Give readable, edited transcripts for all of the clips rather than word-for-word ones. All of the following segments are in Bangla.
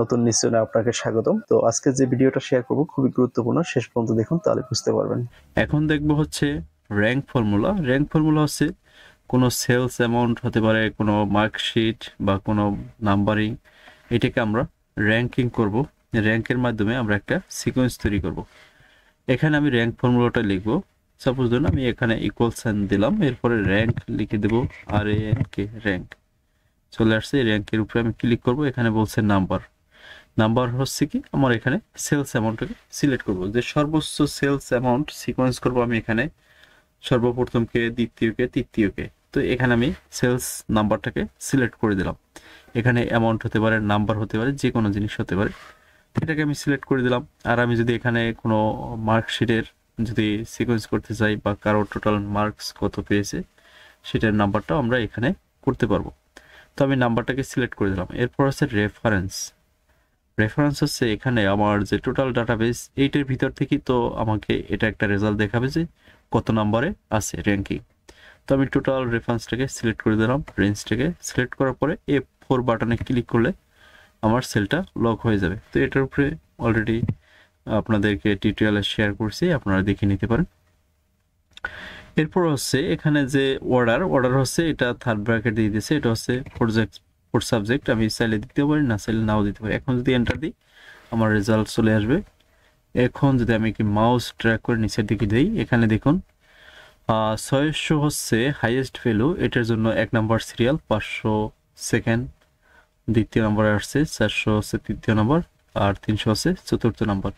নতুন নিশ্চয়ই আপনাকে স্বাগতম। তো আজকে যে ভিডিওটা শেয়ার করব খুবই গুরুত্বপূর্ণ, শেষ পর্যন্ত দেখুন তাহলে বুঝতে পারবেন। এখন দেখবো হচ্ছে র্যাঙ্ক ফর্মুলা। র্যাঙ্ক ফর্মুলা হচ্ছে কোনো সেলস অ্যামাউন্ট হতে পারে, কোনো মার্কশিট বা কোনো নাম্বারিং, এটাকে আমরা র্যাঙ্কিং করব। র্যাঙ্কের মাধ্যমে আমরা একটা সিকোয়েন্স তৈরি করব। এখানে আমি র্যাঙ্ক ফর্মুলাটা লিখবো। সাপোজ ধরুন আমি এখানে ইকুয়াল সাইন দিলাম, এরপরে র্যাঙ্ক লিখে দেবো, RANK র্যাঙ্ক চলে আসছে। র্যাঙ্কের উপরে আমি ক্লিক করব, এখানে বলছে নাম্বার। নাম্বার হচ্ছে কি, আমার এখানে সেলস অ্যামাউন্টটাকে সিলেক্ট করব, যে সর্বোচ্চ সেলস অ্যামাউন্ট সিকোয়েন্স করব আমি এখানে সর্বপ্রথমকে, দ্বিতীয়কে, তৃতীয়কে। তো এখানে আমি সেলস নাম্বারটাকে সিলেক্ট করে দিলাম। এখানে অ্যামাউন্ট হতে পারে, নাম্বার হতে পারে, যে কোনো জিনিস হতে পারে, এটাকে আমি সিলেক্ট করে দিলাম। আর আমি যদি এখানে কোনো মার্কশিটের যদি সিকোয়েন্স করতে চাই বা কারো টোটাল মার্কস কত পেয়েছে সেটার নাম্বারটাও আমরা এখানে করতে পারবো। তো আমি নাম্বারটাকে সিলেক্ট করে দিলাম। এরপর হচ্ছে রেফারেন্স। রেফারেন্স হচ্ছে এখানে আমার যে টোটাল ডাটাবেস, এইটার ভিতর থেকেই তো আমাকে এটা একটা রেজাল্ট দেখাবে যে কত নাম্বারে আছে র্যাঙ্কিং। তো আমি টোটাল রেফারেন্সটাকে সিলেক্ট করে দিলাম। রেঞ্জটাকে সিলেক্ট করার পরে F4 বাটনে ক্লিক করলে আমার সেলটা লক হয়ে যাবে। তো এটার উপরে অলরেডি আপনাদেরকে টিউটোরিয়ালে শেয়ার করছি, আপনারা দেখে নিতে পারেন। এরপর হচ্ছে এখানে যে অর্ডার হচ্ছে এটা থার্ড ব্র্যাকেট দিয়ে দিয়েছে, এটা হচ্ছে ফোর সাবজেক্ট। আমি চাইলে দিতে পারি, না চাইলে নাও দিতে পারি। এখন যদি এন্টার দিই আমার রেজাল্ট চলে আসবে। এখন যদি আমি কি মাউস ট্র্যাক করে নিচের দিকে দিই, এখানে দেখুন 600 হচ্ছে হাইয়েস্ট ভ্যালু, এটার জন্য 1 নাম্বার সিরিয়াল, 500 সেকেন্ড দ্বিতীয় নম্বরে আসছে, 400 হচ্ছে তৃতীয় নম্বর, আর 300 হচ্ছে চতুর্থ নম্বর।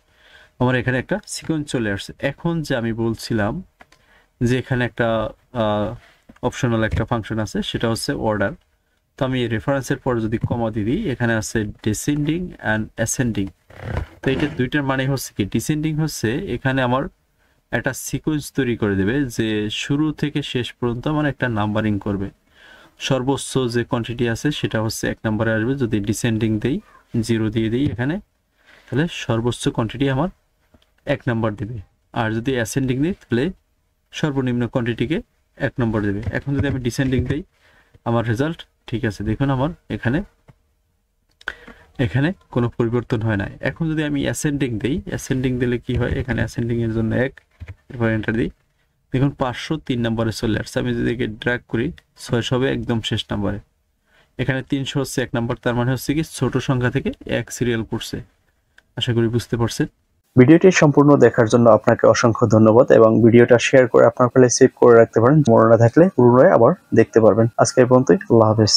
আমার এখানে একটা সিকোয়েন্স চলে আসছে। এখন যে আমি বলছিলাম যে এখানে একটা অপশনাল একটা ফাংশন আছে, সেটা হচ্ছে অর্ডার। তো আমি রেফারেন্সের পর যদি কমা দিই, এখানে আছে ডিসেন্ডিং অ্যান্ড অ্যাসেন্ডিং। তো এটা দুইটার মানে হচ্ছে কি, ডিসেন্ডিং হচ্ছে এখানে আমার একটা সিকোয়েন্স তৈরি করে দেবে, যে শুরু থেকে শেষ পর্যন্ত আমার একটা নাম্বারিং করবে। সর্বোচ্চ যে কোয়ান্টিটি আছে সেটা হচ্ছে 1 নম্বরে আসবে। যদি ডিসেন্ডিং দেই, 0 দিয়ে দিই এখানে, তাহলে সর্বোচ্চ কোয়ান্টিটি আমার 1 নাম্বার দেবে। আর যদি অ্যাসেন্ডিং দিই তাহলে সর্বনিম্ন কোয়ান্টিটিকে 1 নম্বর দেবে। এখন যদি আমি ডিসেন্ডিং দিই, আমার রেজাল্ট ঠিক আছে। দেখুন আমার এখানে এখানে কোনো পরিবর্তন হয় না। এখন যদি আমি অ্যাসেন্ডিং দিই, অ্যাসেন্ডিং দিলে কি হয়, এখানে অ্যাসেন্ডিং এর জন্য 1, এরপর এন্টার দিই, দেখুন 503 নম্বরে চলে আসছে। আমি যদি একে ড্র্যাগ করি, 600 হবে একদম শেষ নম্বরে। এখানে 300 হচ্ছে 1 নাম্বার, তার মানে হচ্ছে কি ছোট সংখ্যা থেকে 1 সিরিয়াল পড়ছে। আশা করি বুঝতে পারছেন। ভিডিওটি সম্পূর্ণ দেখার জন্য আপনাকে অসংখ্য ধন্যবাদ, এবং ভিডিওটা শেয়ার করে আপনার ফলে সেভ করে রাখতে পারেন। মনে না থাকলে পুনরায় আবার দেখতে পারবেন। আজকে এই পর্যন্তই। আল্লাহ হাফেজ।